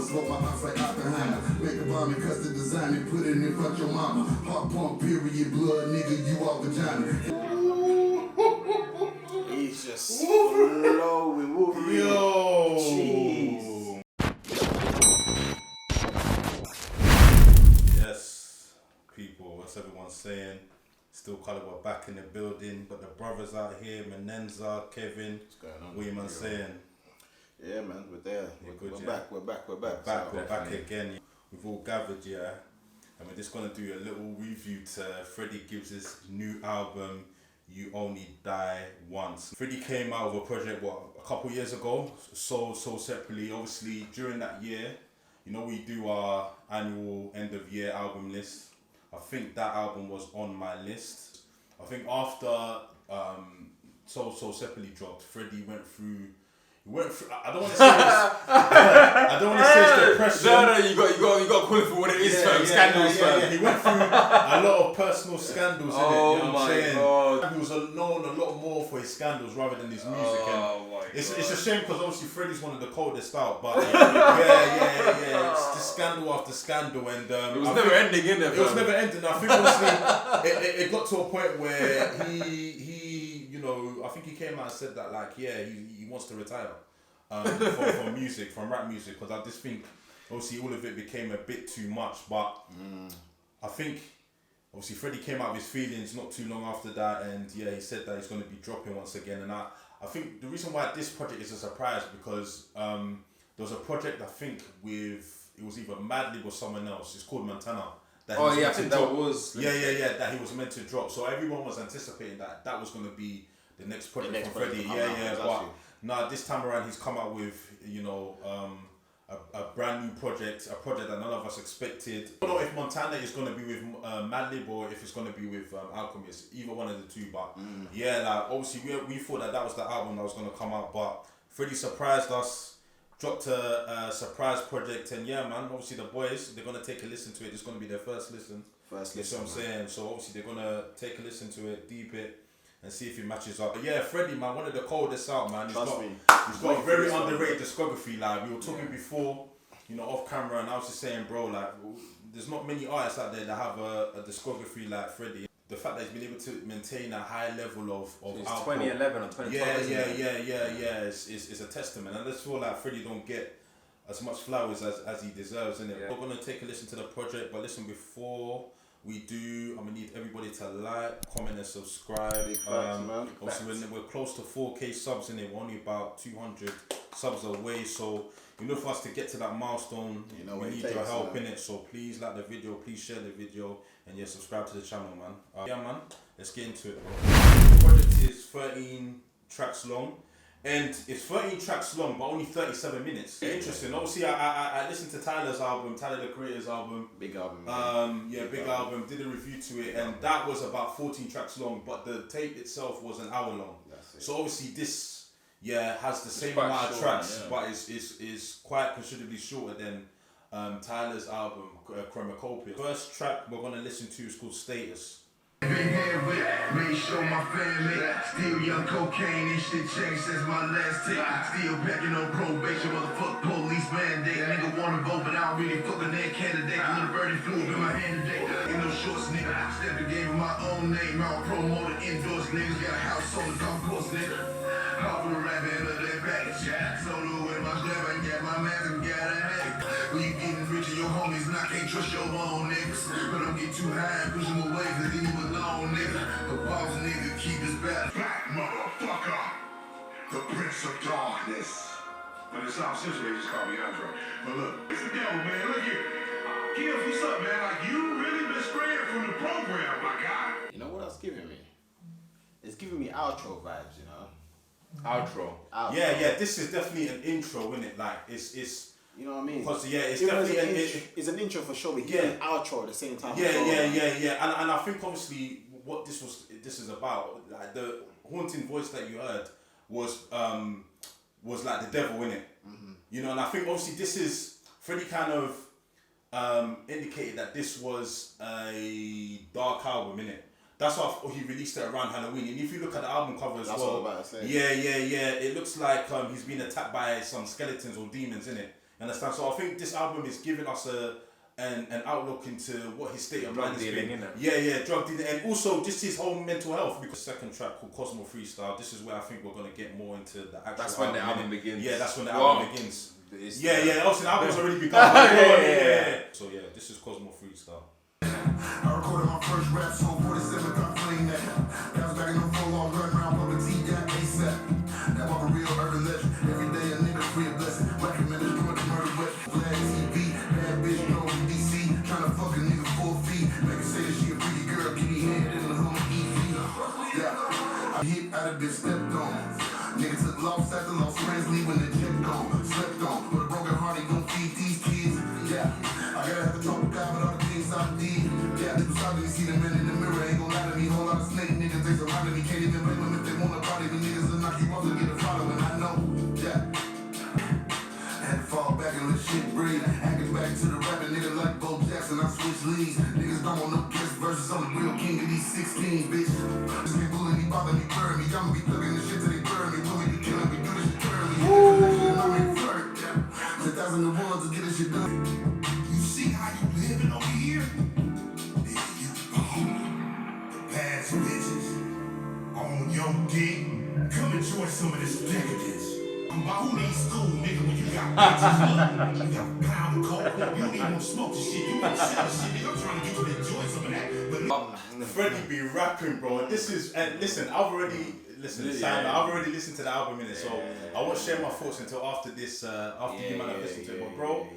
smoke my eyes like Oppenheimer. Make a bomb and custom design and put it in front your mama. Heart pump, period, blood, nigga, you all vagina. He's just flowing, Wolverine. Yo! Jeez. Yes, people, what's everyone saying? Still Caliber back in the building. Got the brothers out here, Manenza, Kevin. What's going on? What you man saying? Yeah, man, we're there. Good, we're yeah. back. We're back. We're back again. We've all gathered, yeah. And we're just gonna do a little review to Freddie Gibbs' new album, You Only Die Once. Freddie came out with a project, a couple years ago, sold separately. Obviously, during that year, you know, we do our annual end of year album list. I think that album was on my list. I think after So Separately dropped, Freddie went through. I don't want to say this. I don't want to say it's depression. No, you got to call it for what it is, fam. Scandals, fam. Yeah. He went through a lot of personal scandals. Oh, you know my what I'm saying? God. He was known a lot more for his scandals rather than his music. It's a shame because obviously Freddie's one of the coldest out, but yeah. It's just scandal after scandal, and it was never ending, innit? It was never ending. I think honestly, it got to a point where he, you know, I think he came out and said that like, yeah, he wants to retire from music, from rap music, because I just think obviously all of it became a bit too much. But I think obviously Freddie came out with his feelings not too long after that, and yeah, he said that he's going to be dropping once again. And I think the reason why this project is a surprise because there was a project I think it was either Madlib or someone else. It's called Montana. That he was meant to drop. So everyone was anticipating that was going to be the next project from Freddie. But no, this time around he's come out with, you know, a brand new project, a project that none of us expected. I don't know if Montana is going to be with Madlib or if it's going to be with Alchemist, either one of the two. But yeah, like obviously we thought that was the album that was going to come out, but Freddie surprised us, dropped a surprise project, and yeah, man, obviously the boys, they're going to take a listen to it. It's going to be their first listen. That's what I'm saying. So obviously they're going to take a listen to it, deep it, and see if it matches up. But yeah, Freddie, man, one of the coldest out, man. He's got a very underrated discography. Like we were talking before, you know, off camera, and I was just saying, bro, like there's not many artists out there that have a discography like Freddie. The fact that he's been able to maintain a high level of output. 2011 or 2012. Yeah. It's a testament, and I just feel like Freddie don't get as much flowers as he deserves, innit? Yeah. We're gonna take a listen to the project, but listen, before we do, I'm gonna need everybody to like, comment, and subscribe. Obviously, we're close to 4K subs in it. We're only about 200 subs away, so you know, for us to get to that milestone, we need your help in it. So please like the video, please share the video, and yeah, subscribe to the channel, man. Yeah, man. Let's get into it, bro. The project is 13 tracks long. And it's 13 tracks long, but only 37 minutes. Interesting. Obviously, I listened to Tyler's album, Tyler the Creator's album. Big album. Big album. Did a review to it, and that was about 14 tracks long, but the tape itself was an hour long. So obviously this, has the same amount of tracks, but it's quite considerably shorter than Tyler's album, Chromacopia. First track we're gonna listen to is called Status. Been here with, made sure my family. Still young cocaine and shit changed since my last take. Still packing on probation, motherfuck police mandate. Nigga wanna vote, but I don't really fucking that candidate. Little birdie flew up in my hand today. Ain't no shorts, nigga. Stepped the game with my own name. Out promoter, endorse niggas. Got a house on the golf course, nigga. Hop on the rabbit under that package. Solo with my slab, I got my mask and got a hat. When you getting rich and your homies, and I can't trust your own niggas. But I'm getting too high and push them away, cause then you alone, nigga. The boss nigga keep his back. Black motherfucker, the Prince of Darkness. When it sounds sensitive, they just call me Andre. But look, it's the devil, man. Look here. Gibbs, what's up, man? Like, you really been straying from the program, my guy. You know what else giving me? It's giving me outro vibes, you know? Outro. Yeah, this is definitely an intro, isn't it? Like, it's you know what I mean? Because it's definitely it's an intro for sure, but an outro at the same time. And I think obviously what this is about, like the haunting voice that you heard was like the devil, innit? You know, and I think obviously this is Freddie kind of indicated that this was a dark album, innit? That's why he released it around Halloween. And if you look at the album cover as well, it looks like he's been attacked by some skeletons or demons, innit? Understand? So I think this album is giving us an outlook into what his state of mind has been. Yeah, drug dealing, and also just his whole mental health. Because the second track called Cosmo Freestyle, this is where I think we're gonna get more into the actual. That's when the album begins. Yeah, that's when the album begins. Yeah. Obviously, the album's already begun. Yeah. So yeah, this is Cosmo Freestyle. I recorded my first rap song, 47th, I claim that. That was back in the full on run round, public T got ASAP. That was a real urban legend. Every day a nigga free a blessing. Recommended doing the murder wet. Flag TV, bad bitch, no DC. Tryna fuck a nigga 4 feet. Make her say that she a pretty girl, give me head in the Hummer EV. Yeah, I hit out of this stepped on. Nigga took loss after loss, friends leaving the jet gone. Slept on, but a broken heart ain't gon' feed these kids. Yeah, I gotta have to talk to God, but all the things I did. Yeah, they was talking to see the man in the mirror, ain't gon' lie to me. Whole lot of snake niggas, they surrounded me. Can't even blame them if they wanna body me. Niggas will knock you off and get a following, I know. Yeah. Had to fall back and let shit breathe. Hacking back to the rapping nigga like Bo Jackson, I switch leads. Niggas don't want no guest verses, I'm the real king of these 16, bitch. Just can't bully me, bother me, burn me. Y'all be plugging this shit till they burn me. Will we be killing me, do this shit early. I'm in flirt, yeah. 10,001 to get this shit done. You see how you living over here? There you go. Past bitches on your dick. Come enjoy some of this decadence. Who needs school, nigga, when you got bitches? Look, you got a pound of coke. You don't even want to smoke this shit. You want to sell this shit, nigga. I'm trying to get you to enjoy some of that. But Freddie be rapping, bro. And this is, and listen, I've already listened to the album in it, so I won't share my thoughts until after this. After you might have listened to it, but bro,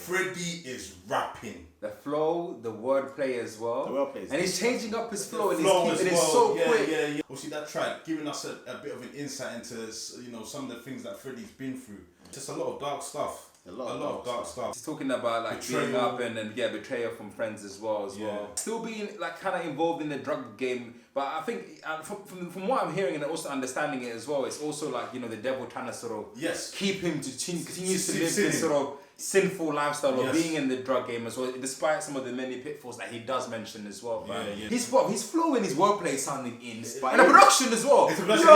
Freddie is rapping. The flow, the wordplay as well. The wordplay is and he's changing up his flow, and flow he's keeping as it well. so Yeah, quick. yeah. Well, see that track giving us a bit of an insight into some of the things that Freddie's been through. Just a lot of dark stuff. A lot of dark stuff. He's talking about like betrayal. being up and betrayal from friends as well. Still being like kind of involved in the drug game, but I think from what I'm hearing and also understanding it as well, it's also like the devil trying to sort of keep him to continue to live this sort of sinful lifestyle of being in the drug game as well, despite some of the many pitfalls that he does mention as well. His flow and his wordplay is sounding inspiring, and the production as well. Listen, there's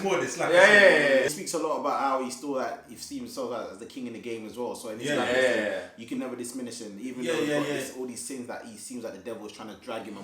more of this. Like He speaks a lot about how he still he sees himself as the king in the game as well. So in his you can never diminish him, even though he's got all these things that he seems like the devil is trying to drag him.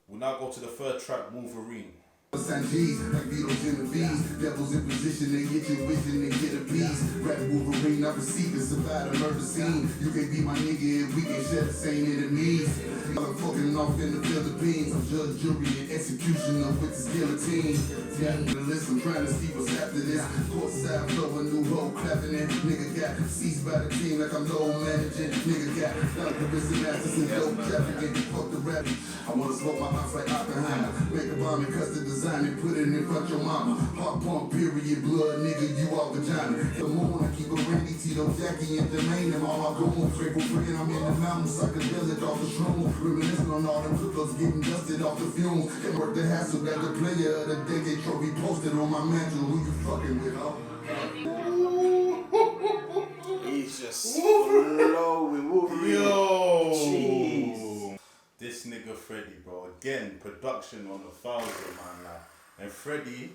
We'll now go to the third track, Wolverine. Sanjeev, like Beatles in the bees. Devils in position, they get your vision, they get a piece. Rap Wolverine, I perceive and survive a murder scene. You can be my nigga if we can share the same enemies. I'm fucking off in the Philippines. I'm judge, jury, and executioner with this guillotine. Yeah, the list, I'm trying to see what's after this. Courtside flow, a new hoe clapping it. Nigga got seized by the team like I'm low managing. Nigga got charisma masters and dope trafficking. Fuck the rap. I wanna smoke my house like Oppenheimer. Make a bomb and custom design and put it in front your mama. Heart pump, period, blood, nigga, you all vagina. The moon, I keep a Randy, Tito, Jackie, and Jermaine. And all my goons, straight for free, and I'm in the mountains, psychedelic off the shroom. Reminiscing on all them cookies, getting dusted off the fumes. Can't work the hassle, got the player of the decade trophy posted on my mantle. Who you fucking with, huh? He's just flowing. Wolverine. Yo! Jeez. This nigga Freddie, bro. Again, production on 1,000, man. Like, and Freddie,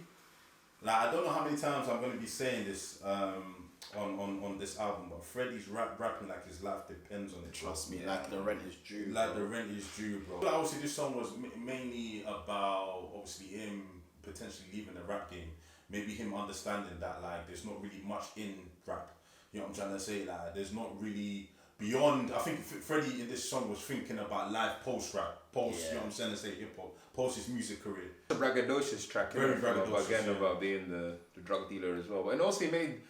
like, I don't know how many times I'm gonna be saying this on this album, but Freddie's rapping like his life depends on it. Trust me, like the rent is due. Like the rent is due, bro. But obviously, this song was mainly about obviously him potentially leaving the rap game. Maybe him understanding that like there's not really much in rap. You know what I'm trying to say? Like there's not really beyond. I think Freddie in this song was thinking about life post rap, you know what I'm trying to say, hip hop, post his music career. The braggadocious track, Very braggadocious, again about being the drug dealer as well. And also he made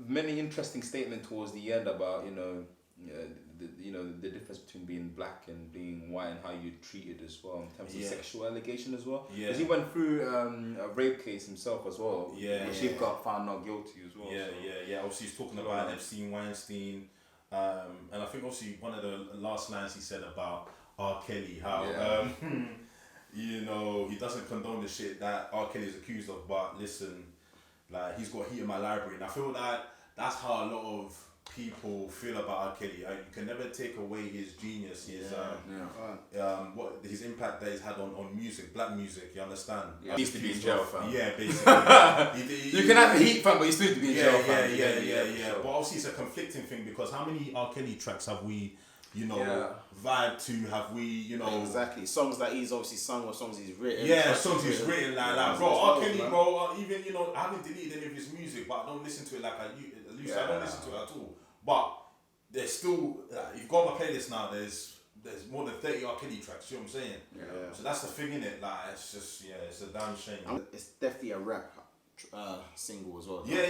many interesting statements towards the end about the difference between being black and being white and how you're treated as well in terms of sexual allegation as well. Because he went through a rape case himself as well. Which he got found not guilty as well. Obviously he's talking about Epstein, Weinstein, and I think obviously one of the last lines he said about R. Kelly, how he doesn't condone the shit that R. Kelly is accused of, but listen, like he's got heat in my library, and I feel that that's how a lot of people feel about R. Kelly. You can never take away his genius, his impact that he's had on music, black music. You understand? Yeah. He used to be in jail, fam. Yeah, basically. You can have the heat, fam, but you still need to be in jail, fam. Yeah. Sure. But obviously, it's a conflicting thing because how many R. Kelly tracks have we, vibe to? Have we, exactly songs that he's obviously sung or songs he's written? Yeah, songs he's written like bro. R. Kelly, bro. Even I haven't deleted any of his music, but I don't listen to it like I used to. I don't listen to it at all. But there's still, you've got my playlist now. There's more than 30 R. Kelly tracks. You know what I'm saying? Yeah. So that's the thing, innit? Like it's just it's a damn shame. It's definitely a rap single as well. Yeah.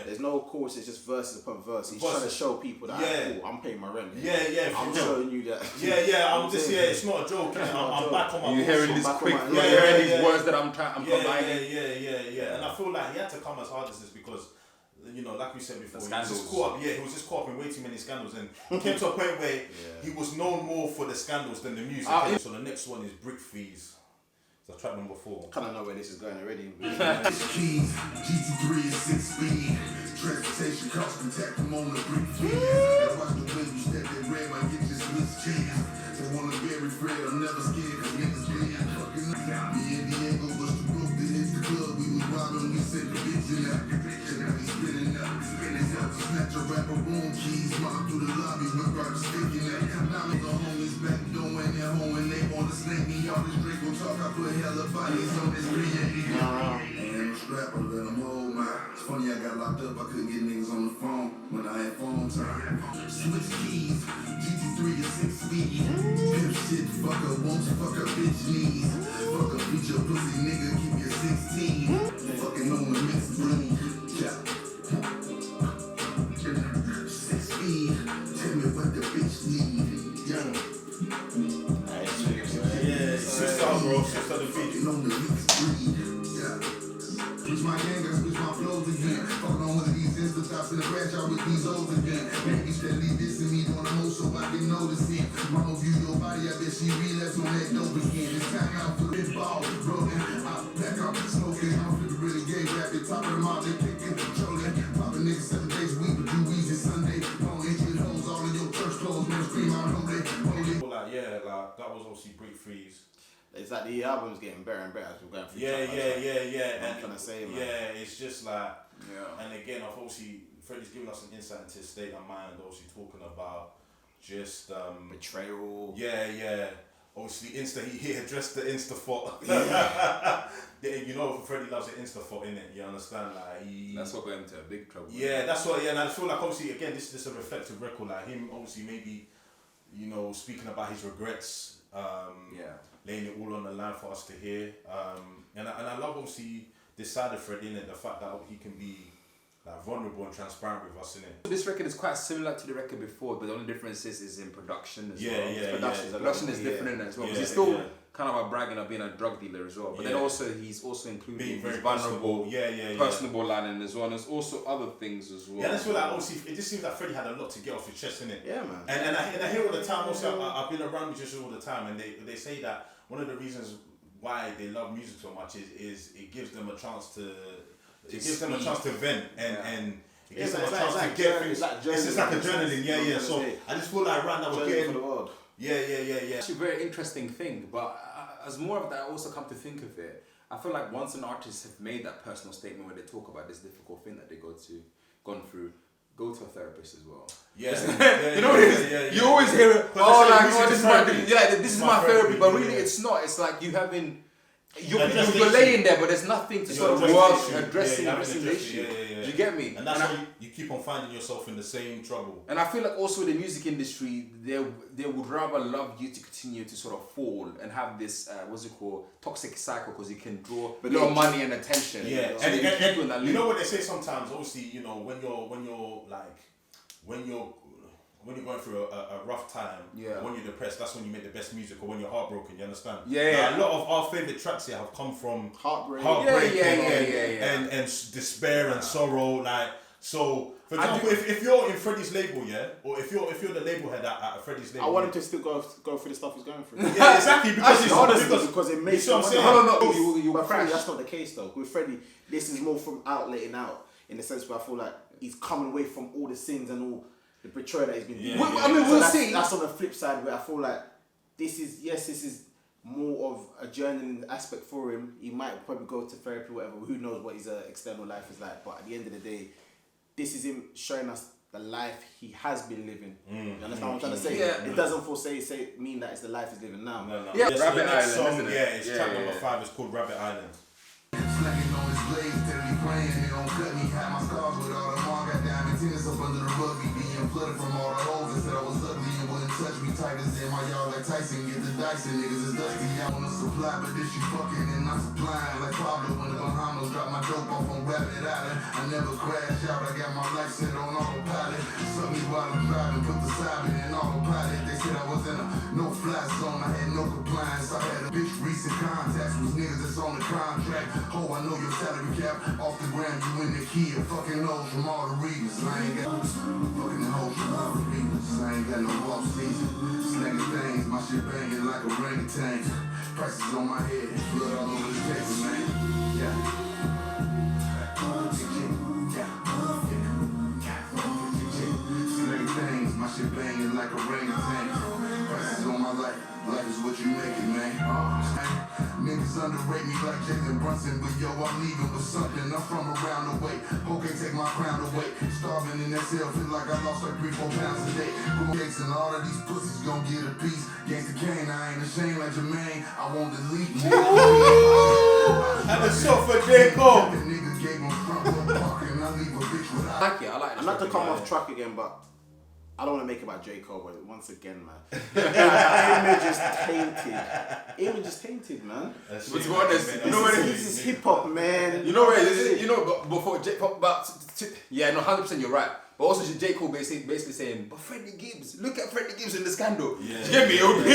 There's no chorus. It's just verses upon verse. He's trying to show people that I'm paying my rent. Yeah. I'm showing you that. I'm just it's not a joke. I'm back on my. You hearing this quick? You're hearing these words that I'm combining. Yeah. And I feel like he had to come as hard as this because, like we said before, he was just caught up in way too many scandals, and came to a point where he was known more for the scandals than the music. So the next one is Brick Fees. So track number 4. Kind of know where this is going already. Keys, GT3 is 6 speed. Transportation costs, contact them on the brick feed. That's why the way you step that red might get your Swiss cheese. They wanna bury Fred, I'm never scared, cause niggas bleed. Fucking me and Diego was too broke to hit the club. We was robbing, we sent the bitch in out. Now we spinning up. Snatch a rapper room keys, mob through the lobby, whip out the stick in that. Now the homies back doing their home and they wanna snake me. All this Draco talk, I put hella bodies on this creative. And I'm strapped, I let them hold mine. It's funny, I got locked up, I couldn't get niggas on the phone when I had phone time. Switch keys, GT3 is 6 speed. Pimp shit, fucker, won't fuck a bitch knees. Fuck a feature pussy nigga, keep your 16. Fucking on the mixed breed. Yeah. 6 speed, tell me what the bitch need. Yeah. Sister, bro, sister the beat. On the mixed breed. Yeah. Switch my gang, I switch my flows again. Fuck on one of these Insta tops in the crash out with these O's again. Maybe steadily dissing me on the most so I can notice it. Mama view your body, I bet she relapse on that dope again. It's time out for this ball, rolling. I back up, smoking. I'm for the really gay rap. They top of them all, they picking, controlling. Popping niggas 7 days a week, but do Weezy Sunday. Long inches, hoes, all in your church clothes, man, scream out, holy. Like that was obviously Brick Freeze. It's like the album's getting better and better as we're going through. Yeah. I'm trying to say, man. Yeah, it's just like, and again, obviously, Freddie's giving us an insight into his state of mind. Obviously, talking about just betrayal. Yeah. Obviously, he addressed the Insta fault. Freddie loves the Insta fault, innit? You understand? Like that's what got him to a big trouble. Yeah, that's what. Yeah, and I feel like obviously again, this is a reflective record. Like him, obviously maybe, speaking about his regrets. Laying it all on the line for us to hear. And I love obviously this side of Freddie, innit? The fact that he can be like vulnerable and transparent with us, innit? This record is quite similar to the record before, but the only difference is in production as well. Production is different as well. He's still kind of bragging of being a drug dealer as well. But then also he's also including his vulnerable, personable line in as well. And there's also other things as well. Yeah, that's what obviously it just seems like Freddie had a lot to get off his chest, innit? Yeah, man. And I hear all the time. Also, I've been around musicians all the time, and they say that one of the reasons why they love music so much is it gives them a chance to vent and it gives them a chance to get things. It's just like adrenaline, yeah. So I just feel like right now we're getting. Yeah. It's actually a very interesting thing, but as more of that, I also come to think of it, I feel like once an artist have made that personal statement where they talk about this difficult thing that they gone through, go to a therapist as well. Yeah. You know what it is? You always hear it, this is my therapy, but really it's not. It's like you're laying there, but there's nothing to sort of work addressing the issue. Do you get me? And that's why you keep on finding yourself in the same trouble. And I feel like also the music industry, they would rather love you to continue to sort of fall and have this toxic cycle, because you can draw your money and attention. Yeah, and you know what they say sometimes. Obviously, when you're going through a rough time, when you're depressed, that's when you make the best music, or when you're heartbroken, you understand? A lot of our favourite tracks here have come from heartbreak and despair and sorrow. So, for example, if you're in Freddie's label, or if you're the label head at Freddie's label, I want him to still go through the stuff he's going through. Yeah, exactly. Because it makes you know money. No, But Freddie, that's not the case though. With Freddie, this is more from letting out, in the sense where I feel like he's coming away from all the sins and all the betrayal that he's been doing. I mean, we'll see. That's on the flip side where I feel like this is more of a journaling aspect for him. He might probably go to therapy, whatever. Who knows what his external life is like? But at the end of the day, this is him showing us the life he has been living. You understand what I'm trying to say? Yeah. It doesn't mean that it's the life he's living now. No. Yeah, Yes, Rabbit the next Island, song, isn't it? yeah, it's track number 5. It's called Rabbit Island. Slacking on his blade, steadily praying, it don't cut me. Had my scars with all the mark, got diamond tennis up under the rug, me being flooded from all the holes. They said I was ugly and wouldn't touch me. Tigers in my yard like Tyson, get the dice and niggas is dusty. I wanna supply, but this you fucking and I'm supplying. Like Pablo when the Bahamas drop my dope off on Rabbit Island. I never crash out, I got my life set on autopilot. Suck me while I'm driving, put the siren in autopilot. They said I was in a no-fly zone, I had no compliance. I had a bitch recent contacts with niggas that's on the contract. Oh, I know your salary cap off the ground, you in the key. Fucking hoes from all the regions. I ain't got fucking hoes from all the regions. I ain't got no off season. Slanging things, my shit banging like a orangutan. Prices on my head, blood all over this paper, man. Yeah. Slanging things, my shit banging like a orangutan. Prices on my life. Life is what you make it, man. Niggas underrate me like Jason Brunson, but yo, I'm leaving with something. I'm from around the way. Hope can't take my crown away. Starving in that cell, feel like I lost like 3-4 pounds a day. Boom cakes and all of these pussies gon' get a piece. Gangsta Kane, I ain't ashamed like Jermaine. I won't delete me. And the shot for J. Cole. The nigga gave him front row parking. I leave a bitch without. I like it. I like it. I'm not to come off track again, but I don't want to make it about J. Cole, but once again, man. Image is tainted. Image is tainted, man. But to be honest, you know what it This is? is hip hop, man. You know what it is? You know, but before J. Cole, yeah, no, 100% you're right. But also J. Cole basically saying, but Freddie Gibbs, look at Freddie Gibbs in the scandal. Yeah. You get me? It'll be,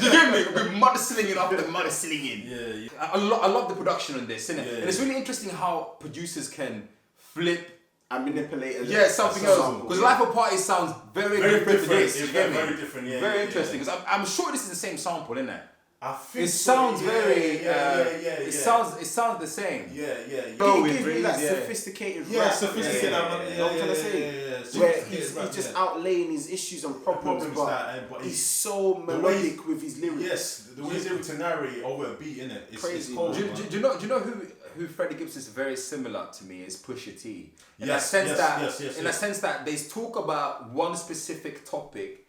you get me? It'll be mud slinging after mud slinging. Yeah. I love the production on this, innit? Yeah. And it's really interesting how producers can flip. I manipulated. Yeah, something else. Because Life of Party sounds very different to this. You get me? Very different, yeah. Very interesting. Because I'm sure this is the same sample, isn't it? I think It sounds very. It sounds the same. Yeah. It gives me that sophisticated rap. Sophisticated. You know what I'm trying to say? Where he's just outlaying his issues and problems, but he's so melodic with his lyrics. Yes, the way he's able to narrate over a beat, innit? It's Crazy. cold. Do you know who Freddie Gibbs is very similar to me is Pusha T. In a sense that they talk about one specific topic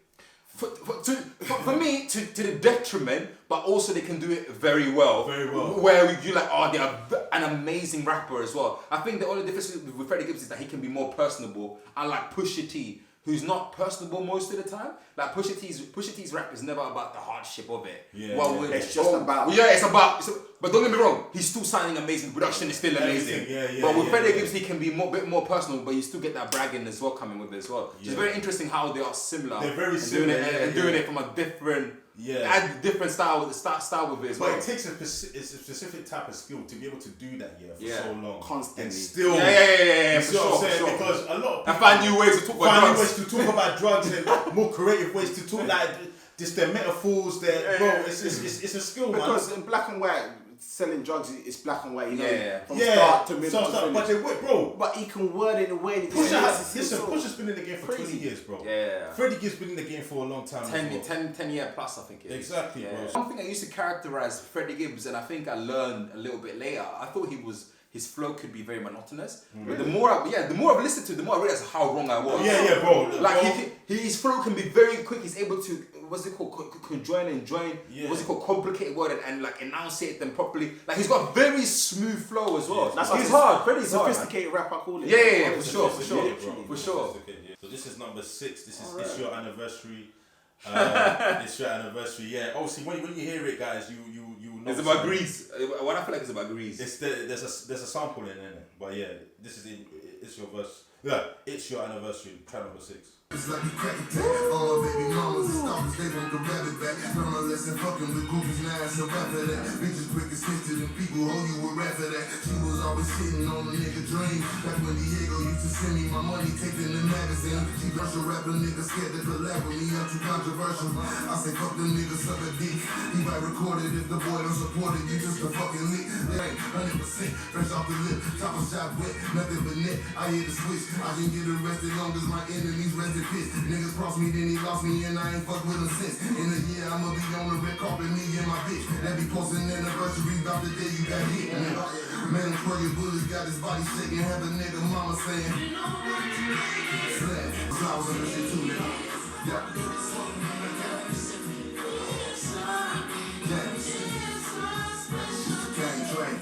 for me to the detriment, but also they can do it very well. Very well. Where you like, oh, they're an amazing rapper as well. I think the only difference with Freddie Gibbs is that he can be more personable, unlike Pusha T, who's not personable most of the time. Like Pusha T's rap is never about the hardship of it. It's just about. Yeah, it's about. But don't get me wrong, he's still sounding amazing. Production is still amazing. But with Freddie Gibbs, he can be a bit more personal, but you still get that bragging as well coming with it as well. It's very interesting how they are similar. They're very similar. Doing it from a different. Add different style with it as well. But it takes a specific type of skill to be able to do that for so long. Constantly. And still. Yeah, for sure. Because a lot of people find new ways to talk about drugs. ways to talk about drugs and more creative ways to talk, like just their metaphors, it's a skill, man. Because in black and white, selling drugs is black and white, you know. From Yeah. start to middle to finish. But they work, bro. But he can word it in a way that Pusha's been in the game for crazy. 20 years, bro. Yeah. Freddie Gibbs been in the game for a long time. 10 year plus, I think it is. Exactly, bro. One thing I used to characterize Freddie Gibbs, and I think I learned a little bit later, I thought his flow could be very monotonous. But the more I've listened to it, the more I realized how wrong I was. Yeah, bro. Like his flow can be very quick. He's able to conjoin and join. What's it called? Complicate word and like enunciate them properly. Like he's got very smooth flow as well. He's hard. Freddie's hard. Sophisticated rap, I call it. Yeah, for sure. So this is number 6. This is It's Your Anniversary. It's your anniversary. Yeah. Obviously, when you hear it, guys, you know. It's about Grease. What I feel like it's about Grease. There's a sample in it, but yeah, this is It's Your Verse. Yeah, it's your anniversary, track number 6. It's like a crack attack. All my baby mamas and stalkers, they want the rabbit back. Learn a lesson fucking with groupies, now it's a rap for that. Bitches quick as hit to them people, hold you a rap for that. She was always sitting on a nigga dream. Back when Diego used to send me my money, taped in the magazine. She virtual rapper nigga scared to collab with me, I'm too controversial. I say fuck them niggas, suck a dick. He might record it if the boy don't support it, you just a fucking lick. It ain't 100%, fresh off the lip, top of shot wet, nothing but net. I hit the switch, I can get arrested long as my enemies rested. Niggas cross me, then he lost me, and I ain't fuck with him since. In a year, I'ma be on the red carpet, me and my bitch. That be posting anniversaries about the day you got hit. Man, Corey Bullis got his body shaking, have a nigga mama saying, slap. Flowers on this shit too, nigga. Yeah. Gang train.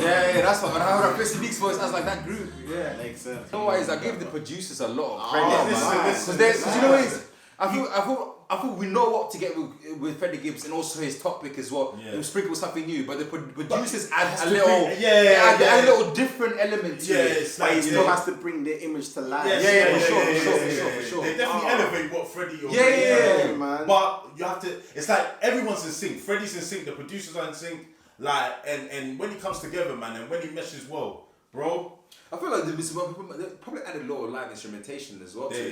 Yeah, that's what. When I heard Freddie Gibbs' voice, I was like, that group. Yeah, makes sense. No worries, I gave the producers a lot of credit. Because you know what it is? I feel we know what to get with Freddie Gibbs and also his topic as well. Yeah. Sprinkle something new, but the producers add a little different element to it. But he still has to bring their image to life. For sure. They definitely elevate what Freddie or man. But you have to. It's like everyone's in sync. Freddie's in sync. The producers are in sync. Like and when it comes together, man, and when he meshes well, bro. I feel like they probably added a lot of live instrumentation as well. Some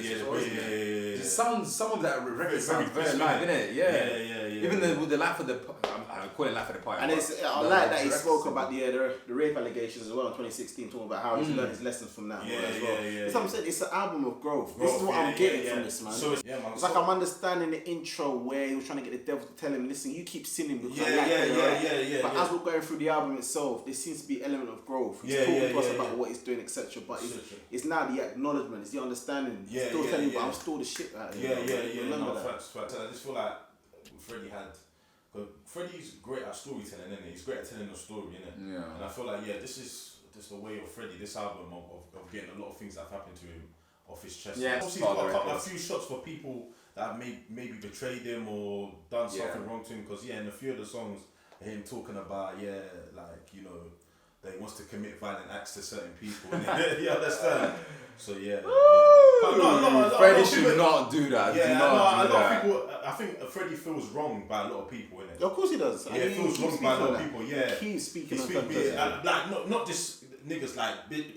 of that record sounds very live, innit? Yeah. Even with the Life of the, I call it Life of the Party. And I like that he spoke about the rape allegations as well in 2016, talking about how he's learned his lessons from that. That's what I'm saying. It's an album of growth. This is what I'm getting from this, man. So it's like I'm understanding the intro where he was trying to get the devil to tell him, listen, you keep sinning because I like it. But as we're going through the album itself, there seems to be an element of growth. He's talking to us about what he's doing, etc. But it's now the acknowledgement, it's the understanding. Still telling you, but I'm still the shit out here. Facts. I just feel like Freddie had. Freddie's great at storytelling, isn't he? He's great at telling a story, innit? Yeah. And I feel like this is just the way of Freddie. This album of getting a lot of things that have happened to him off his chest. Yeah. Obviously, he's got a few shots for people that have maybe betrayed him or done something wrong to him. Because in a few of the songs, him talking about that he wants to commit violent acts to certain people. You understand? So Freddie should not do that. I think Freddie feels wronged by a lot of people, innit? Of course he does. He feels wronged by a lot of people. Yeah, he keeps speaking like not just niggas,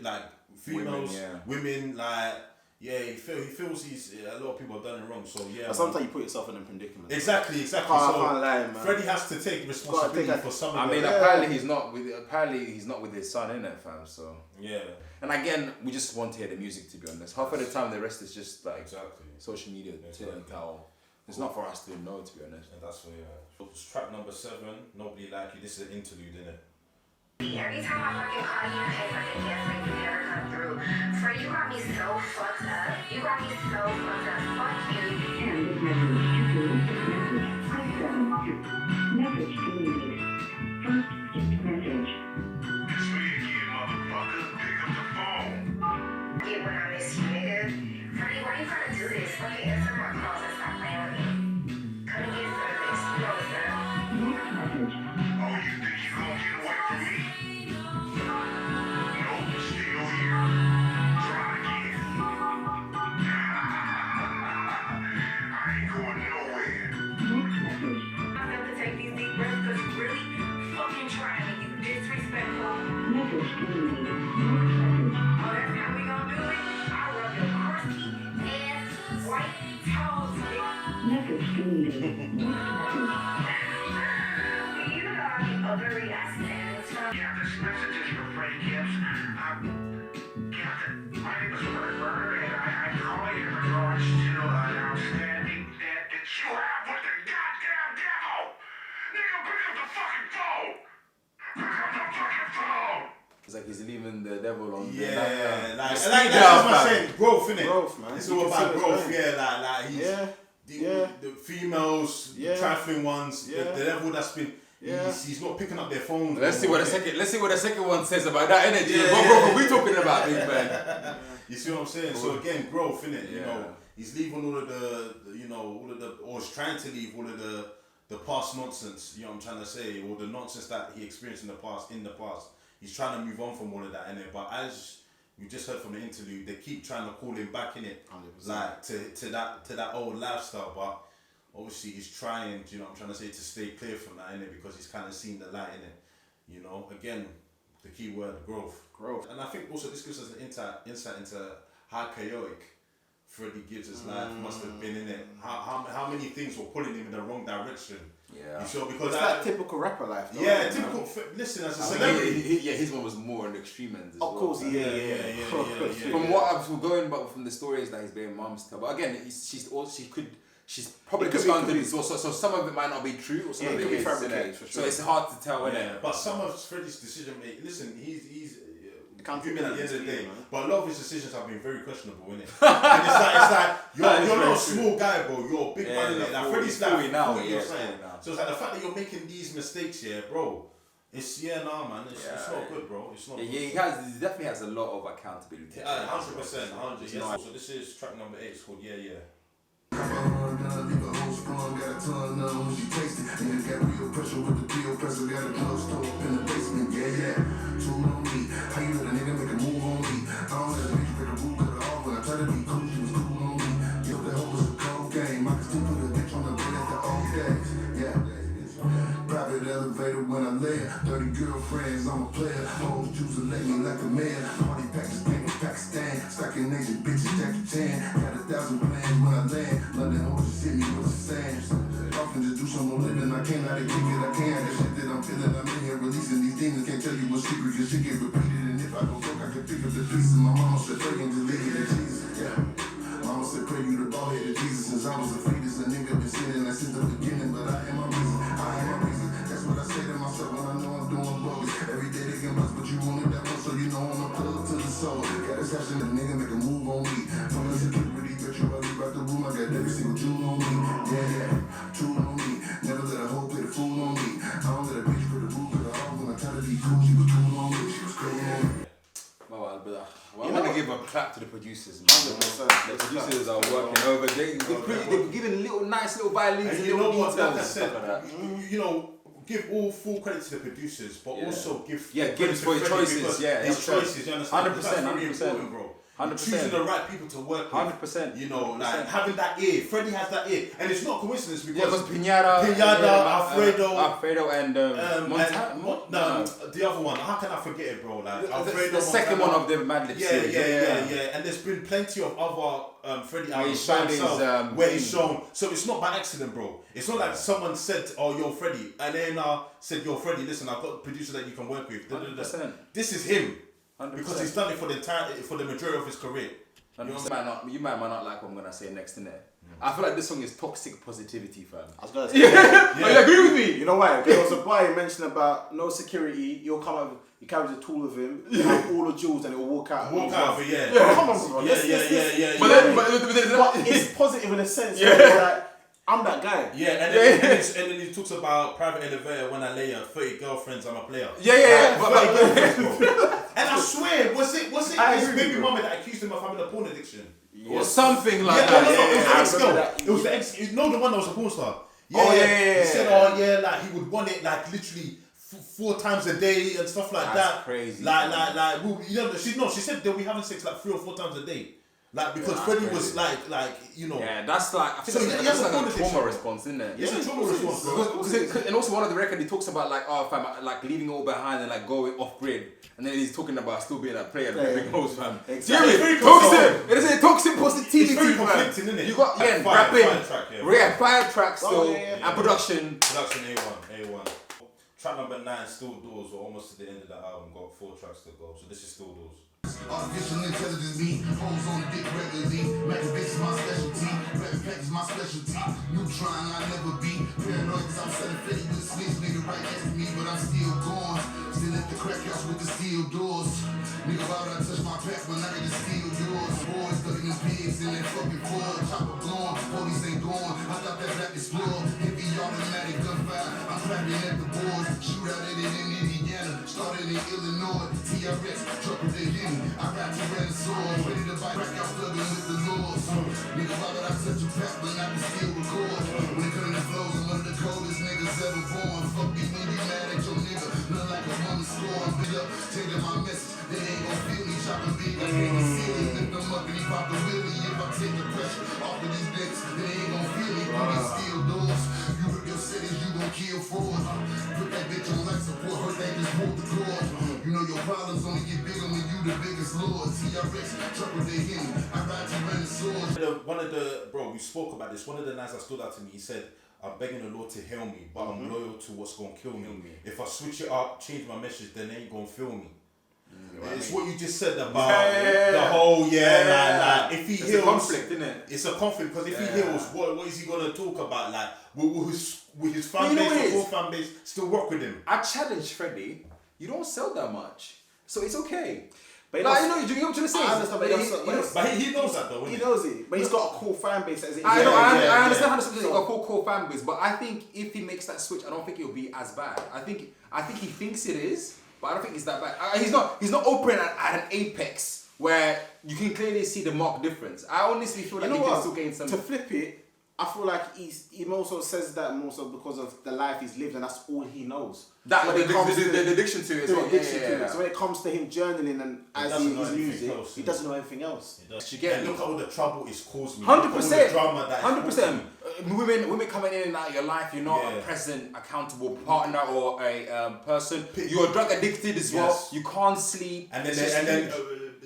like females, women, like. Yeah, he feels a lot of people have done it wrong. So but sometimes you put yourself in a predicament. Exactly. I can't lie, man. Freddie has to take responsibility for some of it. Apparently he's not with his son, innit, fam? So yeah. And again, we just want to hear the music. To be honest, half of the time the rest is just like social media. It's not for us to know, to be honest. And that's track number 7. Nobody Like You. This is an interlude, innit? Every time I fucking call you and say fucking yes, like you never come through. Fred, you got me so fucked up. You got me so fucked up. Fuck you. And this message to press 7. Message deleted. First skipped message. It's me again, motherfucker. Pick up the phone. Yeah, when I miss you, nigga. Freddie, why you trying to do this? Fucking answer my calls and stop playing with me. Come and get service. You know what's up. Next message. Oh, you think you gonna get away from me? Nope, still here. Try again. I ain't going nowhere. Next message. I have to take these deep breaths because you really fucking trying me. You disrespectful. Message deleted. Next message. Oh, that's how we gonna do it? I'll rub your crusty ass white toes, nigga. Message deleted. Next message. You know I be overreacting. Yeah, this message is for Freddie Gibbs. Captain, my name is Bird, and I'm calling in regards to an outstanding debt that you have with the goddamn devil. Nigga, pick up the fucking phone. Pick up the fucking phone. It's like he's leaving the devil on. That's what I'm saying. Growth, innit? Growth, man. It's all about growth. The females, the trifling ones, the devil that's been. He's not picking up their phone. Let's see what the second one says about that, innit? What are we talking about, big man? You see what I'm saying? So again, growth, innit? You know, he's leaving all of the, or he's trying to leave all of the the past nonsense, you know what I'm trying to say, or the nonsense that he experienced in the past. He's trying to move on from all of that, innit? But as we just heard from the interlude, they keep trying to call him back, innit? 100%. Like to that old lifestyle, but obviously he's trying, you know what I'm trying to say, to stay clear from that, innit? Because he's kind of seen the light, innit? You know, again, the key word, growth. And I think also this gives us an insight into how chaotic Freddie Gibbs' life must have been, innit? How many things were pulling him in the wrong direction. Yeah. You sure? Because it's that typical rapper life, though. Yeah, typical. Listen, as a celebrity. His one was more on the extreme ends as well. Of course, yeah. From what I'm going back from the stories that his baby mom's tell, but again, she's probably just gone through this. So some of it might not be true, or some of it is fabricated. So it's hard to tell, innit? But some of Freddie's decision making. Listen, he's human at the end of the day, but a lot of his decisions have been very questionable, innit? And it's like you're not a small guy, bro. You're a big man, innit? Like Freddie's like 40 now. So it's like the fact that you're making these mistakes, bro. It's man. It's not good, bro. It's not. He definitely has a lot of accountability. 100%. So this is track number 8. It's called Yeah. Leave a whole sprung, got a ton of when she taste it. Nigga got real pressure with the pill pressure, got a drugstore up in the basement. Yeah. Tool on me. How you let a nigga make a move on me? I don't let a bitch break a rule, cut her off. When I try to be cool, she was cool on me. Yo, that hoe was a cold game. I can still put a bitch on the bed at the old days. Yeah. Private elevator when I lay. 30 girlfriends, I'm a player. Hoes choose to lay me like a man. Party packers came from Pakistan. Stacking Asian bitches, Jackie Chan. Got 1,000 plans when I land. London horses hit me with the sand. Often just do some more living. I can't let it kick it. I can't. The shit that I'm feeling, I'm in here releasing these demons. Can't tell you what secret, cause shit get repeated. And if I go broke, I can pick up the pieces. My mama said, pray and delete it to Jesus. Yeah. Mama said, pray you the ball head of Jesus. Since I was a fetus, a nigga been sinning that since the beginning. But I am my reason. That's what I say to myself when I know I'm doing bogus. Every day they can bust, but you wanted that one, so you know I'm a plug to the soul. Got a session, the nigga make a move on me. From the security, bet you I leave out the room. I got every single jewel on me. Yeah. Tool on me. Never let a hoe play the fool on me. I don't let a bitch put the rule, cause I always when I try to be cool, she was cool on me. She was cool on me. I'm gonna give a clap to the producers, man. The producers are working over. They're giving nice little violins and little details and stuff like that. You know, give all full credit to the producers, but also give Gibbs for his choices. His choices. You understand? 100%, bro. 100%. Choosing the right people to work with. 100%. You know, like having that ear. Freddie has that ear, and it's not coincidence because Pinata, Alfredo, and the other one. How can I forget it, bro? Like Alfredo, the second one of the Mad Lib series. Yeah. And there's been plenty of other Freddie albums where he's shown. So it's not by accident, bro. It's not like someone said, "Oh, you're Freddie," and then said, "You're Freddie. Listen, I've got a producer that you can work with." 100%. This is him. 100%. Because he's done it for the majority of his career. You might not like what I'm gonna say next, innit? I feel like this song is toxic positivity, fam. I was gonna say, You agree with me? You know why? There was a boy who mentioned about no security. You'll come up, you carry the tool with him, you have all the jewels, and it will walk out. Come on, bro. Yeah. But it's positive in a sense. Like, I'm that guy. Yeah, and then he talks about private elevator when I lay her 30 girlfriends, I'm a player. And I swear, was it his baby mama that accused him of having a porn addiction? Or something like that. It was the ex. You know the one that was a porn star. He said, like he would want it like literally 4 times a day and stuff like that. That's crazy. She said they'll be having sex like 3 or 4 times a day. Like because Freddie was like you know. Yeah, that's like I think that's like a trauma response, isn't it? It's a trauma response, bro. And also one of the record he talks about like fam, like leaving it all behind and like going off grid, and then he's talking about still being a player, the big hoes, fam. Exactly. It is toxic positivity, it's very conflicting, isn't it? You got rapping, 5 tracks still, and production. Production A1. Track number 9, Still Doors. We're almost to the end of the album. Got 4 tracks to go, so this is Still Doors. Artificial intelligence, me, hoes on the dick regularly. Machiavelli's my specialty, rapping pack is my specialty. Neutron, I never be paranoid cause I'm selling Freddie with a snitch nigga right next to me, but I'm still gone. Still at the crack house with the steel doors. Nigga, why would I touch my pack when I can just steal yours? Boys, thugging them pigs in that fucking Ford. Chopper blown, police ain't gone. I thought that rap explored. Heavy automatic gunfire, I'm clapping at the boards. Shoot out at it in Indiana, started in Illinois. TRX, truck with the Henny. I got you ready sword, ready to bite, crack out thugging with the lords. Nigga, why would I touch your pack when I can still record? When it comes to flows, I'm one of the coldest chopper beat. I can't see it. Lift them up and he pop the wheelie. If I take the pressure off of these niggas, they ain't gon' feel it. You get steel doors. You rip your cities, you gon' kill for it. Put that bitch on life support. Her they just pulled the cord. You know your problems only get bigger when you the biggest lord. TRX, trouble they hit me. I ride Tyrannosaurus. One of the, bro, we spoke about this. One of the lines that stood out to me, he said, I'm begging the Lord to heal me, but I'm loyal to what's gonna kill me. If I switch it up, change my message, then they ain't gonna feel me. It's what you just said about the whole like if he heals, it's a conflict, isn't it? It's a conflict because if he heals, what is he gonna talk about? Like will his fan base or fan base still work with him? I challenge Freddie. You don't sell that much, so it's okay. But like, you know what I'm trying to say. I understand, but he knows that though. He knows it, but he's got a cool fan base. As it is. I understand how he's got a cool fan base, but I think if he makes that switch, I don't think it'll be as bad. I think he thinks it is, but I don't think it's that bad. He's not operating at an apex where you can clearly see the marked difference. I honestly feel like he can still gain some. To flip it, I feel like he also says that more so because of the life he's lived and that's all he knows. That the addiction to it as well. So when it comes to him journaling and as his music, he doesn't know anything else. And look at all the trouble it's caused me. 100%. Drama that 100%. Women coming in and out of your life. You're not a present, accountable partner or a person. You're drug addicted as well. You can't sleep. And then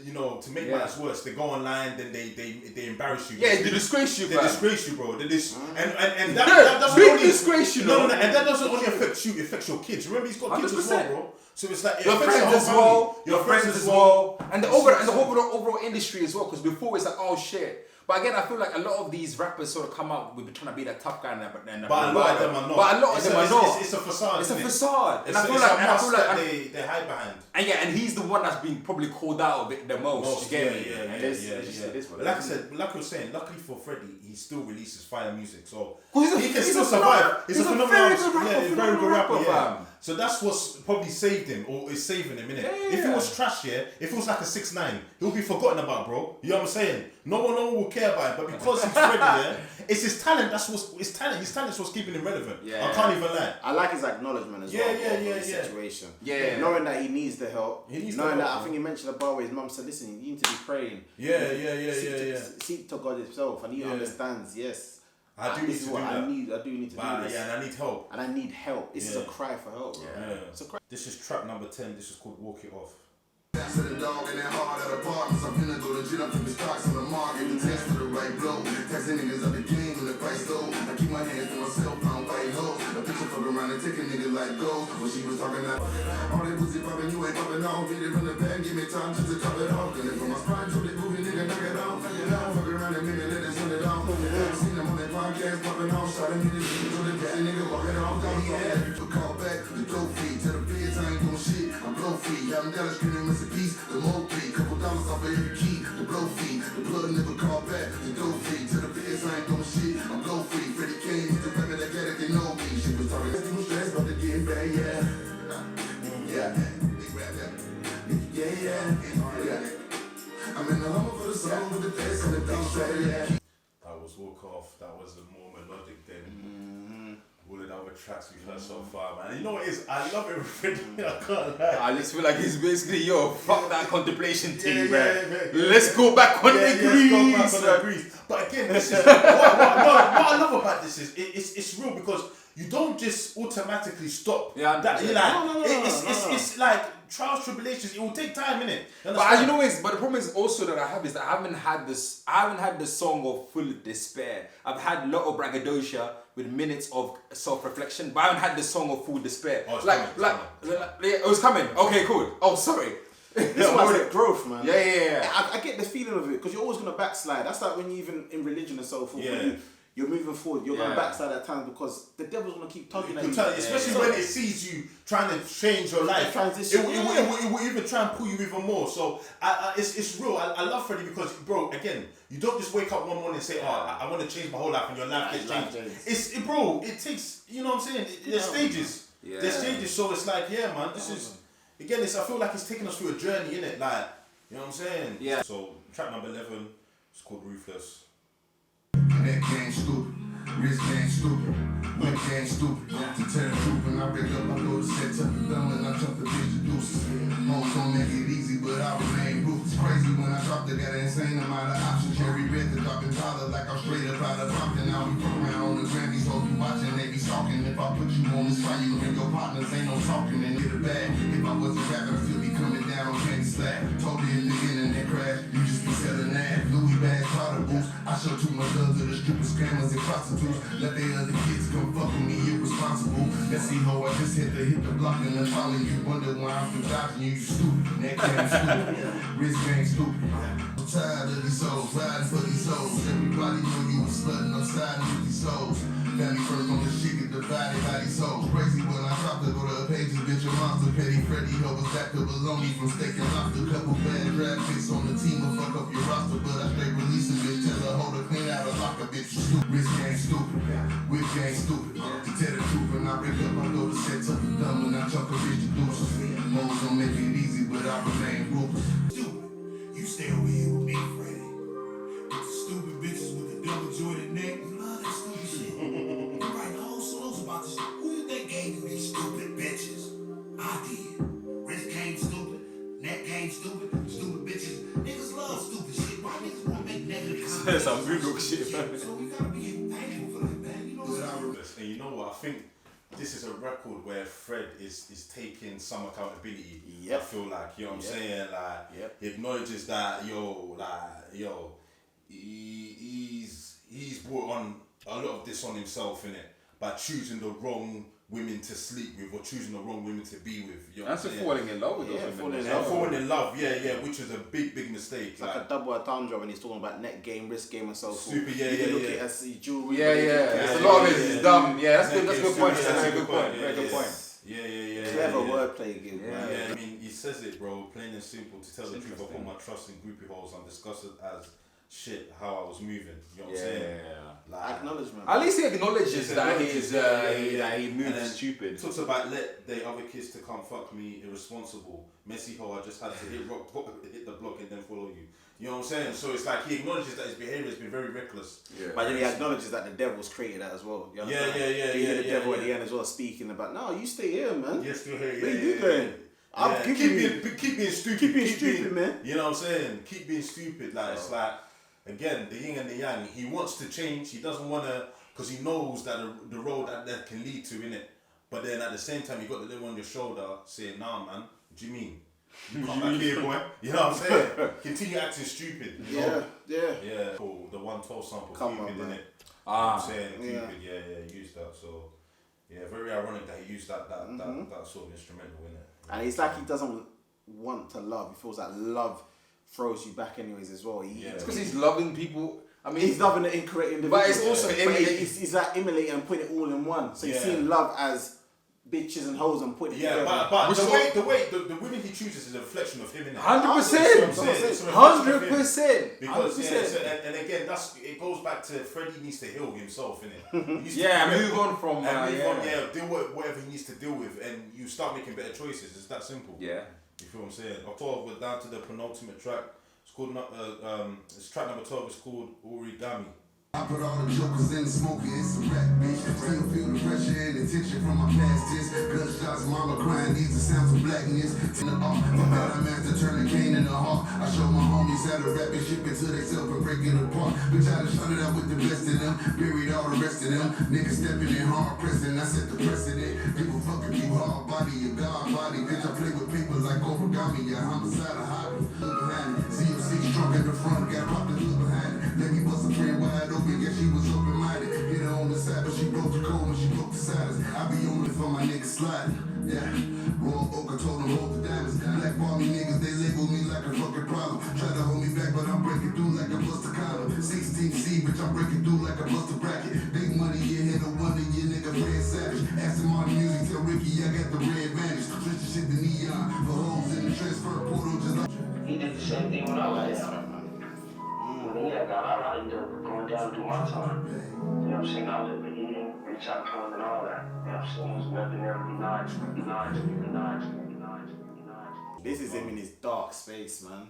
you know, to make matters worse, they go online, then they embarrass you. Yeah, they disgrace you, bro. They disgrace you, bro. And that doesn't big only disgrace, you know. No, and that doesn't only affect you; it affects your kids. Remember, he's got kids as well, bro. So it's like your friends as well, your friends as well, and the overall industry as well. Because before it's like, oh shit. But again, I feel like a lot of these rappers sort of come out with trying to be that tough guy, but a lot of them are not. It's a facade. It's a facade, and I feel like they hide behind. And and he's the one that's been probably called out of it the most. Yeah. Like I said, like I was saying, luckily for Freddie, he still releases fire music, so he can still survive. He's a phenomenal very good rapper. So that's what's probably saved him, or is saving him, innit? If it was trash, if it was like a 6ix9ine, he'll be forgotten about, bro. You know what I'm saying? No one will care about it, but because he's Freddie, it's his talent. His talent's what's keeping him relevant. I can't even lie. I like his acknowledgement as well. The situation. Knowing that he needs the help. Knowing that, I think he mentioned a bar where his mum said, "Listen, you need to be praying. Seek to God himself, and he understands. Yes." I do need to do that. I do need to do this. And I need help. And I need help. This is a cry for help. It's a cry. This is track number 10. This is called Walk It Off. To the dog and that hard at apartments. I'm finna go to gym up to the stocks on the market. The test for the right blow. Texting niggas up the game when the price low. I keep my hands to myself, I don't white hoes. A picture fuck around and take a nigga like gold. When she was talking that all that pussy poppin', you ain't poppin' off. Hit it from the back, give me time just to top it off. Then from my spine, show that movie, nigga, knock it off. Fuck around and maybe let it send it off. Seen them on that podcast poppin' off. Shot a minute, so the pussy nigga walking off. You call back, the dope feed. Tell the feds I ain't doing shit, I'm blow free. Got them Dallas screaming recipes, the mo fee. Couple dollars off of every key, the blow fee. The blood never call back, the dope fee. Tell the feds I ain't doing shit, I'm blow free. Freddie came with the rapper that got it, they know me. She was talking, she was stressed about to get back, I'm in the humble for the song with the bass and the beat straight, That was Walk Off. That was a more melodic than all of the other tracks we've heard so far, man. And you know what it is? I love it with Freddie. I can't lie. I just feel like he's basically, fuck that contemplation thing, man. Let's go back on the grease. But again, this is what I love about this is it's real because you don't just automatically stop. It's like trials, tribulations. It will take time, innit? But the problem is also that I haven't had the song of full despair. I've had a lot of braggadocio with minutes of self-reflection, but I haven't had the song of full despair. It was coming. Okay, cool. Oh, sorry. This is why it's growth, man. Yeah. I get the feeling of it because you're always gonna backslide. That's like when you even in religion and so forth. You're moving forward. You're gonna backslide at times because the devil's gonna keep tugging at you. Especially when it sees you trying to change your life. It will even try and pull you even more. So it's real. I love Freddie because, bro, again, you don't just wake up one morning and say, I want to change my whole life, and your life gets changed. It takes, you know what I'm saying? There's stages. There's stages. So it's like, man, this is, again, I feel like it's taking us through a journey, innit? Like, you know what I'm saying? Yeah. So track number 11, it's called Ruthless. That game stupid, wrist game stupid. Quick gang stupid. To tell the truth, when I break up, I go to set up the thumb and I jump the bitch to deuces. Hoes don't make it easy, but I remain ruthless. Crazy when I drop, they got an insane amount of options. Cherry red, the dropping dollar like I'm straight up out of Compton. Now we fuck around on the Grammys, hope you watching, they be stalking. If I put you on this fire, you and your partners ain't no talking and get a bag. If I wasn't rapping, I'd still be coming down on candy slack. Told you in the internet crash, you just be selling that. Louis bags, powder boots. I show too much love to the strippers, scammers, and prostitutes. Let the other kids come fuck with me, irresponsible. Let's see how I just hit the block and I'm following you. Wonder why I'm still dodging you, you stupid. Neck game stupid, wrist game stupid. I'm tired of these souls, riding for these souls. Everybody know you a slut and I'm siding with these souls. Family first on the shit, get divided by these souls. Crazy when I drop to go to the pages, bitch, a monster. Petty Freddie hovers back to baloney from steak and lobster. Couple bad draft picks on the team will fuck up your roster. But I straight release a bitch, tell her hold her clean out a locker, bitch, you stupid. Wrist gang stupid, whip gang stupid. To tell the truth, when I break up, I go to set up the thumb and I chunk a bitch to deuces. Hoes don't make it easy, but I remain ruthless. Stupid, you stay over here with me, Freddie. With the stupid bitches with the double jointed neck. You love that stupid shit. You write whole songs about this shit. Who you think gave you these stupid bitches? I did. Wrist game stupid, neck game stupid, stupid bitches. Niggas love stupid shit. Why niggas wanna make negative comments? Some good shit, man. So we gotta be thankful for that, man. You know what I'm saying? And you know what? I think this is a record where Fred is taking some accountability. Yep. I feel like, you know what I'm saying? Like, he acknowledges that, he's brought on a lot of this on himself, innit? By choosing the wrong women to sleep with or choosing the wrong women to be with. You know That's a falling in love with those women. Falling in love, which was a big mistake. It's like a double entendre when he's talking about neck game, wrist game, and so forth. Super, You can look at it as jewelry. It's a lot of it is dumb. Yeah, that's good. That's a good point. That's a very good point. Very good point. Clever wordplay, man. Yeah, I mean, he says it, bro, plain and simple. To tell the truth, I put my trust in groupie holes and discuss it as shit, how I was moving. You know what I'm saying? Like, acknowledgement. At least he acknowledges that he moves stupid. Talks about let the other kids to come fuck me, irresponsible, messy hoe. I just had to hit the block and then follow you. You know what I'm saying? So it's like he acknowledges that his behavior has been very reckless. Yeah. But then he acknowledges that the devil's created that as well. You understand? You hear the devil at the end as well speaking about, no, you stay here, man. You're still here. Where you going? Keep being stupid. Keep being stupid, man. You know what I'm saying? Keep being stupid. Like it's like, again, the yin and the yang. He wants to change. He doesn't want to, because he knows that the road that can lead to, innit? But then at the same time, you got the little on your shoulder saying, nah, man, what do you mean? You come back here, boy. You know what I'm saying? Continue acting stupid. Yeah. Cool. The 112 sample, Come Cupid, on, man. innit? You know what I'm saying? Cupid, use that. So, very ironic that he used that sort of instrumental, innit? And it's like he doesn't want to love. He feels like love throws you back anyways as well. It's because he's loving people. I mean, he's loving the incorrect individual. But it's also he's like emulating and putting it all in one. So he's seeing love as bitches and hoes and putting it together. But the women he chooses is a reflection of him, innit? 100%. 100%. Because and again, it goes back to Freddie needs to heal himself, innit? Move on from deal with whatever he needs to deal with, and you start making better choices. It's that simple. Yeah. You feel what I'm saying? October, we're down to the penultimate track. It's called it's track number 12. It's called Origami. I put all the jokers in the smoker, it's a rap, bitch. Still feel the pressure and the tension from my past tense. Gunshots, mama crying, these are sounds of blackness. In the art, from that I'm after turning cane in the heart. I show my homies how to rap and ship it to themselves and break it apart. Bitch, I done started out with the best of them, buried all the rest of them. Niggas stepping in hard pressing, I set the precedent. People fucking you hard body, your god body. Bitch, I play with people like Origami, your homicide, a hobby. Look behind it, CFC strong at the front, got popped and look behind it. Let me bust a friend wide open. Yeah, she was open-minded. Hit her on the side, but she broke the code when she broke the silence. I be on it for my niggas sliding. Yeah. Royal Oak, I told them hold the diamonds. Black Barbie niggas, they label me like a fucking problem. Try to hold me back, but I'm breaking through like a buster collar. 16C, bitch, I'm breaking through like a buster bracket. Big money, you hit a wonder, you nigga Fred Savage. Aston Martin music, tell Ricky I got the red advantage. Switch the shit to neon, for holes in the transfer portal, just like. He did the same thing when I was young. When he got out, I ended up going down to do my time. You know what I'm saying? I was eating, reach out to him and all that. You know what I'm saying? It was nothing there to be nice. This is him in his dark space, man.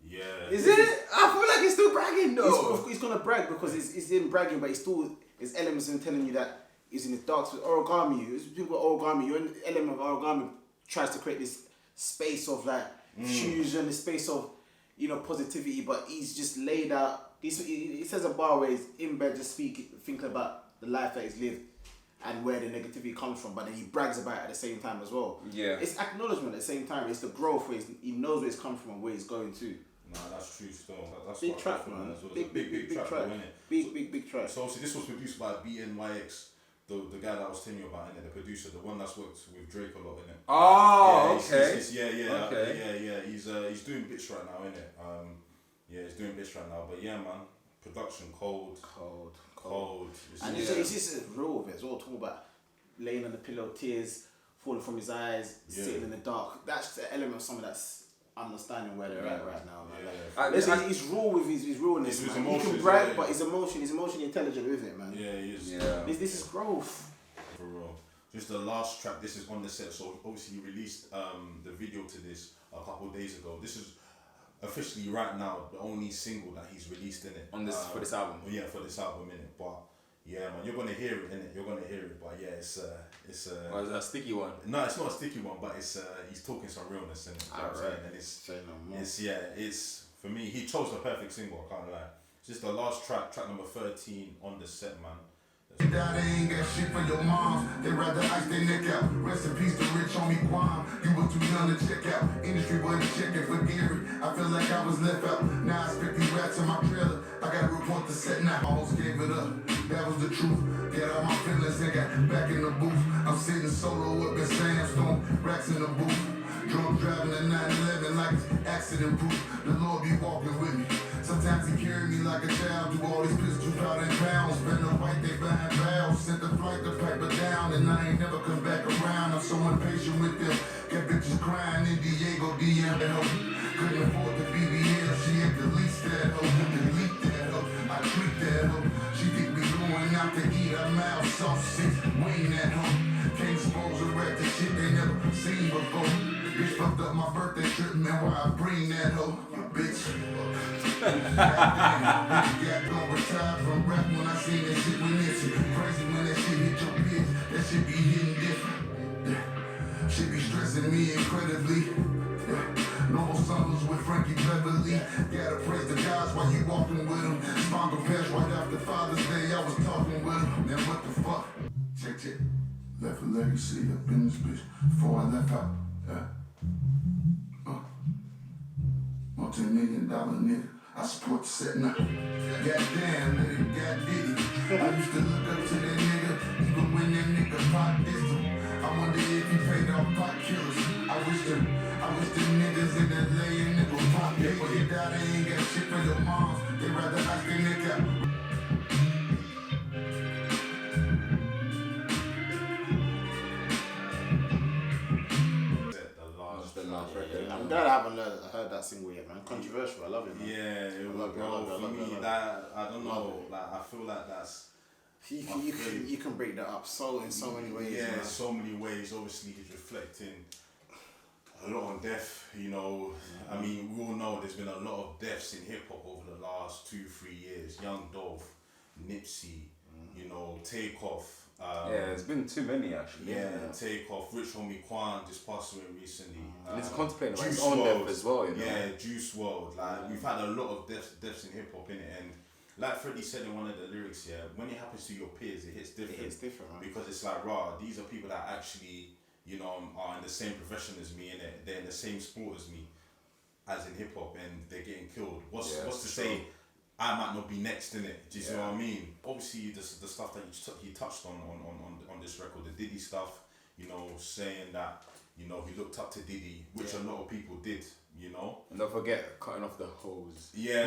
Yeah. Is it? I feel like he's still bragging though. He's gonna brag because it's him bragging, but it's elements of him telling you that He's in his dark space. Origami, people Origami, you're in the element of Origami tries to create this space of like fusion, this space of, you know, positivity, but he's just laid out. He says a bar where he's in bed just thinking about the life that he's lived and where the negativity comes from, but then he brags about it at the same time as well. Yeah. It's acknowledgement at the same time. It's the growth where he knows where he's come from and where he's going to. Nah, that's true still. That's Big track, man. As well. Big track, track. Big track. So obviously this was produced by BNYX, the guy that I was telling you about, innit? The producer, the one that's worked with Drake a lot, innit? Oh, yeah, okay. yeah. He's doing bits right now, innit? Yeah, he's doing bits right now. But yeah, man, production cold. And it's just real with it as well. Talking about laying on the pillow, tears falling from his eyes, sitting in the dark. That's the element of someone that's understanding where they're at right now, man. He's raw with his rawness, man. He can brag, but he's emotionally intelligent with it, man. Yeah, he is. Yeah. This is growth. For real. Just the last track, this is on the set. So obviously he released the video to this a couple of days ago. This is officially right now the only single that he's released in it. On this for this album. Yeah, for this album, innit? But yeah, man, you're gonna hear it, innit? You're gonna hear it. But yeah, it's Oh, is that a sticky one? No, it's not a sticky one, but it's he's talking some realness in it. You know what I'm saying? And it's for me, he chose the perfect single, I can't lie. It's just the last track number 13 on the set, man. That ain't got shit for your moms. They rather ice their neck out. Rest in peace to rich homie Guam. You was too young to check out. Industry wasn't checking for Gary. I feel like I was left out. Now I spit these rats in my trailer. I got to report the set now. Almost gave it up. That was the truth. Get out my feelings and got back in the booth. I'm sitting solo up in Sandstone. Racks in the booth. Drunk driving a 911 like it's accident proof. The Lord be walking with me. Sometimes he carry me like a child. Do all these pistol powder and pounds. Spend the white, they buying vows. Sent the flight to paper down. And I ain't never come back around. I'm so impatient with them. Got bitches crying in Diego, DM and hoe. Couldn't afford the BBL. She had to lease that hoe. Delete that hoe. I treat that hoe. She think we going out to eat our mouth. Soft six, wing that hoe. Can't suppose a rap the shit they never seen before. Bitch fucked up my birthday trip, man, why I bring that hoe, you bitch. Bitch got gon' retire from rap when I seen that shit with Nipsey. Crazy when that shit hit your bitch, that shit be hitting different. Shit be stressing me incredibly. Normal summers with Frankie Beverly. Gotta praise the guys while you walking with him. Spongle patch right after Father's Day, I was talking with him. Man, what the fuck? Check. Left a legacy up in this bitch before I left out. $multi-million nigga, I support the set now. Goddamn, nigga, God did it. I used to look up to that nigga, even when that nigga pop dissed him. I wonder if he paid off pot killers. I wish the niggas in LA and niggas pop paper. They died, they ain't got shit for your moms. They rather ice their neck out. I'm glad I haven't heard that single yet, man. Controversial, I love it, man. Yeah, it was, for me, that, I don't know, like, I feel like that's... You can break that up in so many ways. Yeah, man. so many ways. Obviously, he's reflecting a lot on death, you know. I mean, we all know there's been a lot of deaths in hip-hop over the last 2-3 years. Young Dolph, Nipsey, you know, Takeoff. Yeah, there's been too many actually. Yeah, Takeoff, Rich Homie Quan just passed away recently. And he's contemplating about his Juice own WRLD death as well, you know. Yeah, Juice WRLD. Like, we've had a lot of deaths in hip hop, innit? And like Freddie said in one of the lyrics, yeah, when it happens to your peers, it hits different. It hits different, man. Because it's like, these are people that actually, you know, are in the same profession as me, innit? They're in the same sport as me, as in hip hop, and they're getting killed. What's to say I might not be next in it? Do you see what I mean? Obviously, the stuff that he touched on this record, the Diddy stuff, you know, saying that, you know, he looked up to Diddy, which a lot of people did, you know. And don't forget cutting off the hose. Yeah.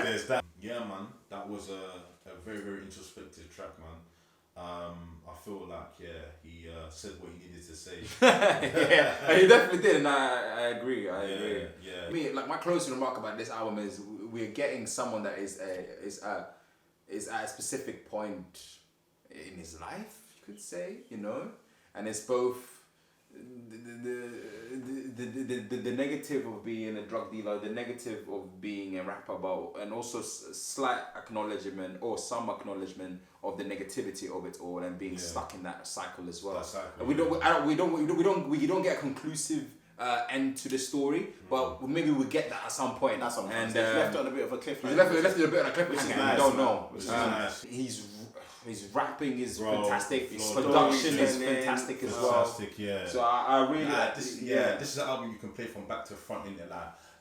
There's that. Yeah, man, that was a very, very introspective track, man. I feel like, he said what he needed to say. Yeah, he definitely did, and I agree. I agree. Yeah. I mean, like, my closing remark about this album is we're getting someone that is at a specific point in his life, you could say, you know, and it's both the negative of being a drug dealer, the negative of being a rapper, and also slight acknowledgement or some acknowledgement of the negativity of it all and being stuck in that cycle as well. And we don't get a conclusive end to the story, but maybe we get that at some point. That's something. And left on a bit of a cliffhanger. Left it a bit on a cliffhanger. Which is We nice, don't man. know. Which is nice. His rapping is fantastic. His Flow, production is fantastic as well. Fantastic, yeah. So I really this is an album you can play from back to front in there.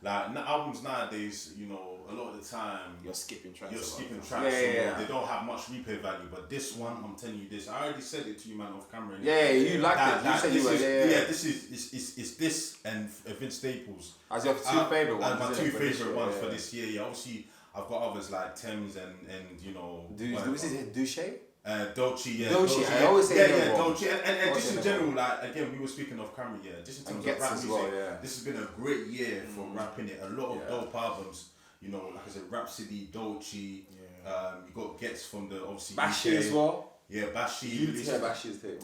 Like albums nowadays, you know, a lot of the time You're skipping tracks. They don't have much replay value. But this one, I'm telling you this. I already said it to you, man, off camera. Yeah, you liked it. You said you were. This is this and Vince Staples. As your two favorite ones. My two favorite ones for this year. Yeah, obviously I've got others like Thames and you know. What's it? Duche? Dolce, yeah. Dolce, I always say Dolce. And just in general, like, again, we were speaking off camera, yeah. Just in terms of rap music, this has been a great year for rapping it. A lot of dope albums, you know, like I said, Rhapsody, Dolce, you got Gets from the, obviously, Bashi as well. Yeah, Bashi. You released Bashi's tape.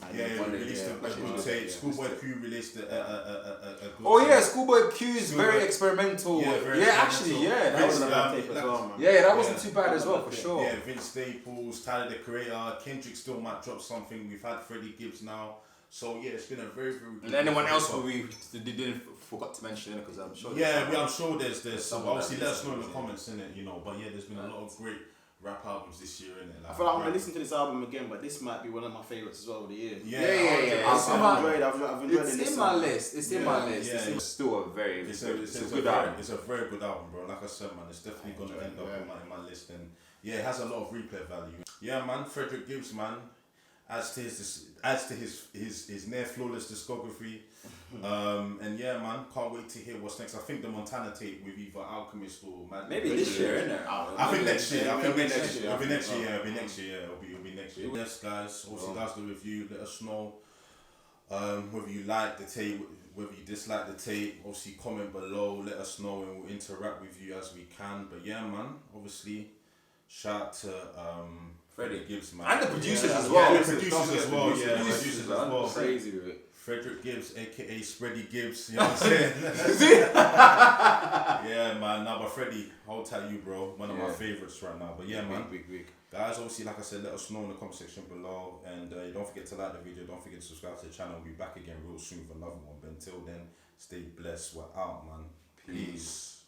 Released a good tape. Schoolboy Q released a good Oh yeah, Schoolboy Q's very experimental. Actually, That was another tape as well, man. Yeah, that wasn't too bad as well, for sure. Yeah, Vince Staples, Tyler the Creator, Kendrick still might drop something. We've had Freddie Gibbs now. So yeah, it's been a very, very good. And anyone else who we didn't forgot to mention it, because I'm sure. I'm sure there's some. Obviously, let us know in the comments, innit, you know. But yeah, there's been a lot of great rap albums this year, innit. Like, I feel like I'm gonna listen to this album again, but this might be one of my favorites as well of the year. I've enjoyed it. It's in my list. It's in my list. It's still a very it's a good album. It's a very good album, bro. Like I said, man, it's definitely gonna end up in my list, and yeah, it has a lot of replay value. Yeah, man, Frederick Gibbs, man. Adds to his near flawless discography, and yeah, man, can't wait to hear what's next. I think the Montana tape with either Alchemist or Mad. Maybe this year, isn't it? I think next year. It'll be next year. It'll be next year. It'll be next year. Yes, guys. Also, that's the review. Let us know whether you like the tape, whether you dislike the tape. Obviously, comment below. Let us know, and we'll interact with you as we can. But yeah, man. Obviously, shout out to Freddie Gibbs, man. And the producers as well. The producers as well. Crazy with it. Frederick Gibbs, aka Freddie Gibbs, you know what I'm saying? Yeah, man. Nah, but Freddie, hold tight you, bro. One of my favourites right now. But yeah, man. Big. Guys, obviously, like I said, let us know in the comment section below. And don't forget to like the video. Don't forget to subscribe to the channel. We'll be back again real soon with another one. But until then, stay blessed. We're out, man. Peace.